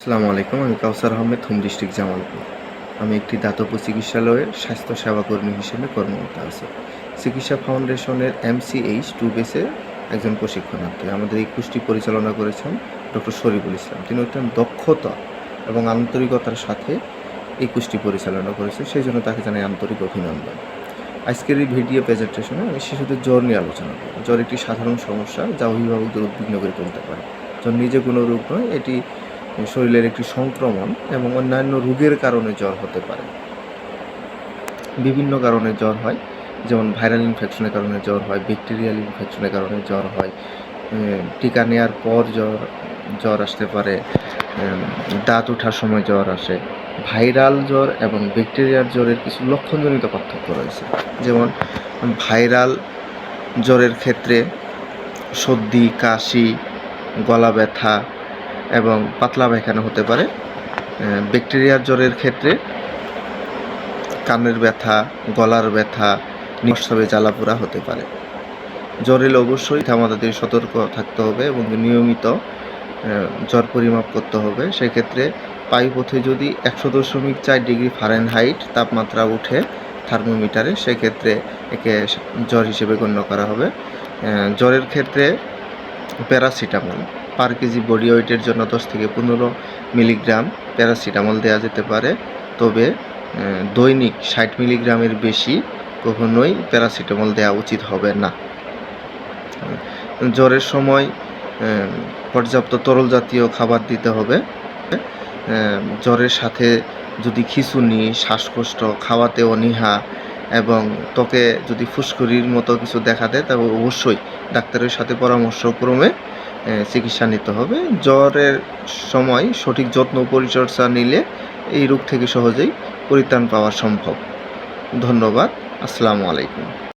আসসালামু আলাইকুম। আমি কাউসার আহমেদ, হোম ডিস্ট্রিক্ট জামালপুর। আমি একটি দাতব্য চিকিৎসালয়ের স্বাস্থ্য সেবাকর্মী হিসেবে কর্মরত আছি। চিকিৎসা ফাউন্ডেশনের MCH-2 বেসে একজন প্রশিক্ষণার্থী। আমাদের এই কোর্সটি পরিচালনা করেছেন ডক্টর শরীফুল ইসলাম। তিনি অত্যন্ত দক্ষতা এবং আন্তরিকতার সাথে এই কোর্সটি পরিচালনা করেছেন, সেই জন্য তাকে জানাই আন্তরিক অভিনন্দন। আজকের এই ভিডিও প্রেজেন্টেশনে আমি শিশুদের জ্বর নিয়ে আলোচনা করব। জ্বর একটি সাধারণ সমস্যা যা অভিভাবকদের উদ্বিগ্ন করে তুলতে পারে। জ্বর নিজে কোনো রোগ নয়, এটি শরীরের একটি সংক্রমণ এবং অন্যান্য রোগের কারণে জ্বর হতে পারে। বিভিন্ন কারণে জ্বর হয়, যেমন ভাইরাল ইনফেকশনের কারণে জ্বর হয়, ব্যাকটেরিয়াল ইনফেকশনের কারণে জ্বর হয়, টিকা নেওয়ার পর জ্বর আসতে পারে, দাঁত ওঠার সময় জ্বর আসে। ভাইরাল জ্বর এবং ব্যাকটেরিয়ার জ্বরের কিছু লক্ষণজনিত পার্থক্য রয়েছে। যেমন ভাইরাল জ্বরের ক্ষেত্রে সর্দি, কাশি, গলা ব্যথা এবং পাতলা পায়খানা হতে পারে। ব্যাকটেরিয়ার জ্বরের ক্ষেত্রে কানের ব্যথা, গলার ব্যথা, নিঃশ্বাসে জ্বালাপোড়া হতে পারে। জ্বর এলে অবশ্যই আমাদের সতর্ক থাকতে হবে এবং নিয়মিত জ্বর পরিমাপ করতে হবে। সেক্ষেত্রে পায়ুপথে যদি 100.4 ডিগ্রি ফারেনহাইট তাপমাত্রা উঠে থার্মোমিটারে, সেক্ষেত্রে একে জ্বর হিসেবে গণ্য করা হবে। জ্বরের ক্ষেত্রে প্যারাসিটামল পার কেজি বডি ওয়েটের জন্য 10 থেকে 15 মিলিগ্রাম প্যারাসিটামল দেওয়া যেতে পারে, তবে দৈনিক 60 মিলিগ্রামের বেশি কখনোই প্যারাসিটামল দেওয়া উচিত হবে না। জ্বরের সময় পর্যাপ্ত তরল জাতীয় খাবার দিতে হবে। জ্বরের সাথে যদি খিঁচুনি, শ্বাসকষ্ট, খাওয়াতে অনীহা এবং ত্বকে যদি ফুসকুড়ির মতো কিছু দেখা দেয়, তবে অবশ্যই ডাক্তারের সাথে পরামর্শক্রমে চিকিৎসা নিতে হবে। জ্বরের সময় সঠিক যত্ন পরিচর্যা নিলে এই রোগ থেকে সহজেই পরিত্রাণ পাওয়া সম্ভব। ধন্যবাদ। আসসালামু আলাইকুম।